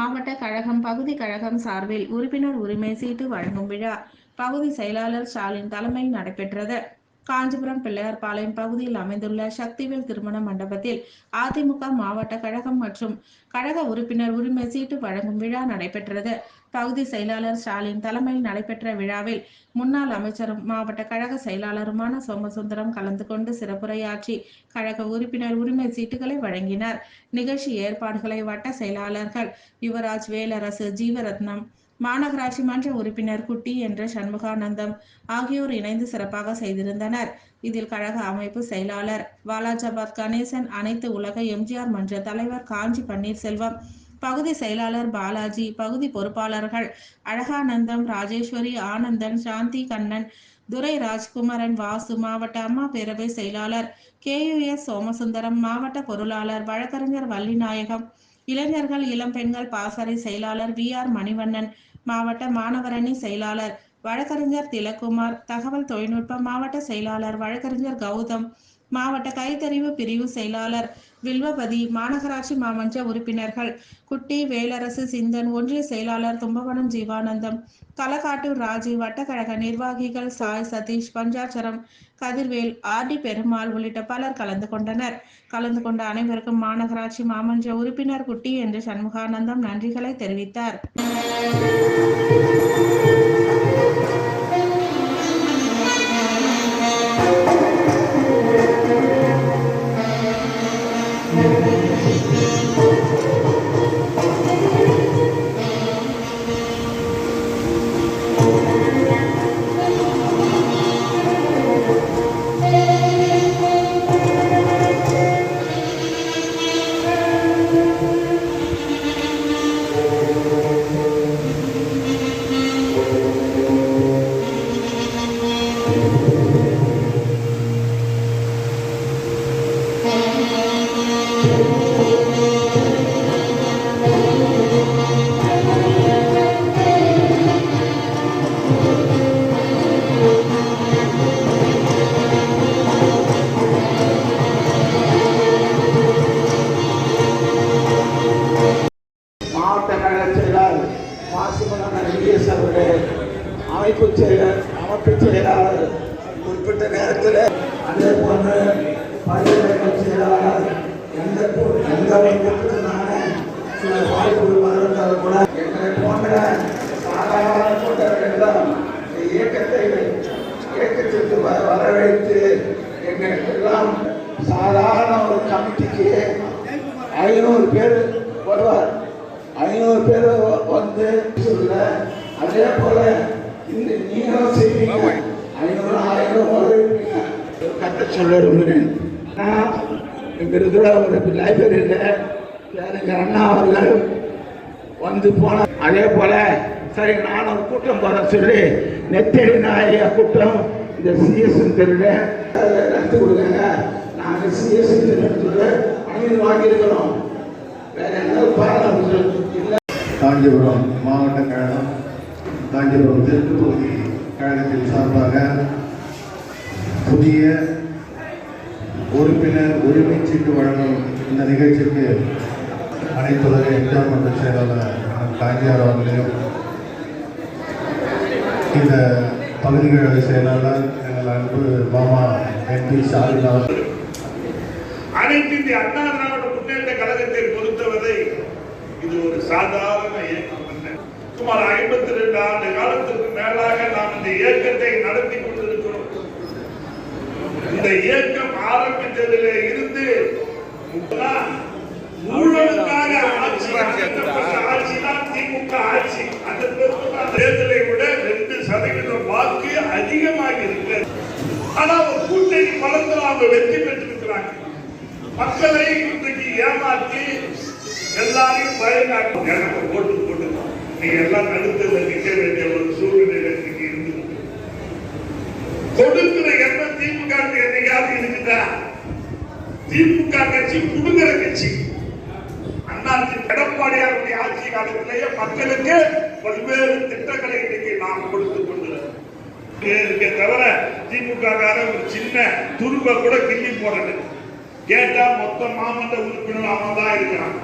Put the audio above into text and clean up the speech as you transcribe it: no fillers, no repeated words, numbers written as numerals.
மாவட்ட கழகம் பகுதி கழகம் சார்பில் உறுப்பினர் உரிமை சீட்டு வழங்கும் விழா பகுதி செயலாளர் ஸ்டாலின் தலைமையில் நடைபெற்றது. காஞ்சிபுரம் பிள்ளையார்பாளையம் பகுதியில் அமைந்துள்ள சக்திவேல் திருமண மண்டபத்தில் அதிமுக மாவட்ட கழகம் மற்றும் கழக உறுப்பினர் உரிமை சீட்டு வழங்கும் விழா நடைபெற்றது. பகுதி செயலாளர் ஸ்டாலின் தலைமையில் நடைபெற்ற விழாவில் முன்னாள் அமைச்சரும் மாவட்ட கழக செயலாளருமான சோமசுந்தரம் கலந்து கொண்டு சிறப்புரையாற்றி கழக உறுப்பினர் உரிமை சீட்டுகளை வழங்கினார். நிகழ்ச்சி ஏற்பாடுகளை வட்ட செயலாளர்கள் யுவராஜ், வேலரசு, ஜீவரத்னம், மாநகராட்சி மன்ற உறுப்பினர் குட்டி என்ற சண்முகானந்தம் ஆகியோர் இணைந்து சிறப்பாக செய்திருந்தனர். இதில் கழக அமைப்பு செயலாளர் வாலாஜாபாத் கணேசன், அனைத்து உலக எம்ஜிஆர் மன்ற தலைவர் காஞ்சி பன்னீர்செல்வம், பகுதி செயலாளர் பாலாஜி, பகுதி பொறுப்பாளர்கள் அழகானந்தம், ராஜேஸ்வரி, ஆனந்தன், சாந்தி கண்ணன், துரை ராஜ்குமரன், வாசு, மாவட்ட அம்மா பேரவை செயலாளர் KUS சோமசுந்தரம், மாவட்ட பொருளாளர் வழக்கறிஞர் வள்ளிநாயகம், இளைஞர்கள் இளம் பெண்கள் பாசறை செயலாளர் VR மணிவண்ணன், மாவட்ட மாணவரணி செயலாளர் வழக்கறிஞர் திலக்குமார், தகவல் தொழில்நுட்ப மாவட்ட செயலாளர் வழக்கறிஞர் கௌதம், மாவட்ட கைத்தறிவு பிரிவு செயலாளர் வில்வபதி, மாநகராட்சி மாமன்ற உறுப்பினர்கள் குட்டி, வேலரசு, சிந்தன், ஒன்றிய செயலாளர் தும்பவனம் ஜீவானந்தம், களக்காட்டூர் ராஜி, வட்டக்கழக நிர்வாகிகள் சாய் சதீஷ், பஞ்சாட்சரம் கதிர்வேல், RD பெருமாள் உள்ளிட்ட பலர் கலந்து கொண்டனர். கலந்து கொண்ட அனைவருக்கும் மாநகராட்சி மாமன்ற உறுப்பினர் குட்டி என்று சண்முகானந்தம் நன்றிகளை தெரிவித்தார். மாவட்ட கழக செயலாளர் அமைப்பு செயலாளர் குறிப்பிட்ட நேரத்தில் அதே போன்று பல்கலைக்கழக செயலாளர் எந்த அமைப்புக்குனால சில வாய்ப்புகள் வந்திருந்தால் கூட எங்களை போன்ற சாதாரண கூட்டங்கள் இயக்கத்திற்கு வரவேற்று எங்களுக்கெல்லாம் சாதாரண ஒரு கமிட்டிக்கு 500 பேர் வருவார். 500 பேர் வந்து சொல்ல அதே போல இந்த நீங்களும் செய்வீங்க. 500 1000 வரவேற்பீங்க. கட்ட சொல்ல விரும்புகிறேன். எங்கள் இருக்கிற ஒரு லைப்ரரியில் எங்கள் அண்ணா அவர்கள் வந்து போன அதே போல சரி நான் ஒரு கூட்டம் போகிறேன் சொல்லி நெத்தடி நாய கூட்டம் இந்த CS தெருவில் நடத்தி கொடுங்க. நாங்கள் CS தெருவில் அனுமதி வாங்கியிருக்கிறோம். வேற என்ன பாடம் இல்லை. காஞ்சிபுரம் மாவட்ட கழகம் காஞ்சிபுரம் தெற்கு பகுதி கழகத்தின் சார்பாக புதிய உறுப்பினர் உரிமை சீட்டு வழங்கும் இந்த நிகழ்ச்சிக்கு அனைத்து உலக எம்ஜிஆர் மன்ற செயலாளர் காஞ்சியார் அவர்களையும் இந்த பகுதி கழக செயலாளர் எங்கள் அன்பு மாமா MP ஸ்டாலின் அவர்கள் அனைத்து இந்திய அண்ணா திராவிட முன்னேற்ற கழகத்தை பொறுத்தவரை இது ஒரு சாதாரண இயக்கம் அல்ல. சுமார் 52 ஆண்டு காலத்திற்கு மேலாக நாம் இந்த இயக்கத்தை நடத்தி கொண்டிருக்கிறோம். இந்த இயக்கம் ஆரம்பித்ததிலே இருந்து ஊழலுக்காக ஆட்சிதான் திமுக ஆட்சி. அந்த தேர்தலை விட 2% வாக்கு அதிகமாக இருக்கிறது. ஆனால் ஒரு கூட்டணி பலத்தில் அவங்க வெற்றி பெற்றிருக்கிறாங்க. மக்களை இன்றைக்கு ஏமாற்றி எல்லாரையும் பயங்காட்டும் எனக்கு ஓட்டு போட்டு நீங்க எல்லாம் நடுத்தல நிற்க வேண்டிய ஒரு சூழ்நிலை இருந்து கொடுக்கிற எண்ணம் திமுக என்னைக்காவது இருக்குதா? திமுக கட்சி குடுக்கிற கட்சி. அண்ணாச்சி எடப்பாடியாருடைய ஆட்சி காலத்திலேயே மக்களுக்கு பல்வேறு திட்டங்களை இன்னைக்கு நாம் கொடுத்துக் கொண்டிருக்கிறோம். தவிர திமுக ஒரு சின்ன துருவ கூட கிள்ளி போறது கேட்டா மொத்த மாமன்ற உறுப்பினர் அவன் தான் இருக்கிறான்.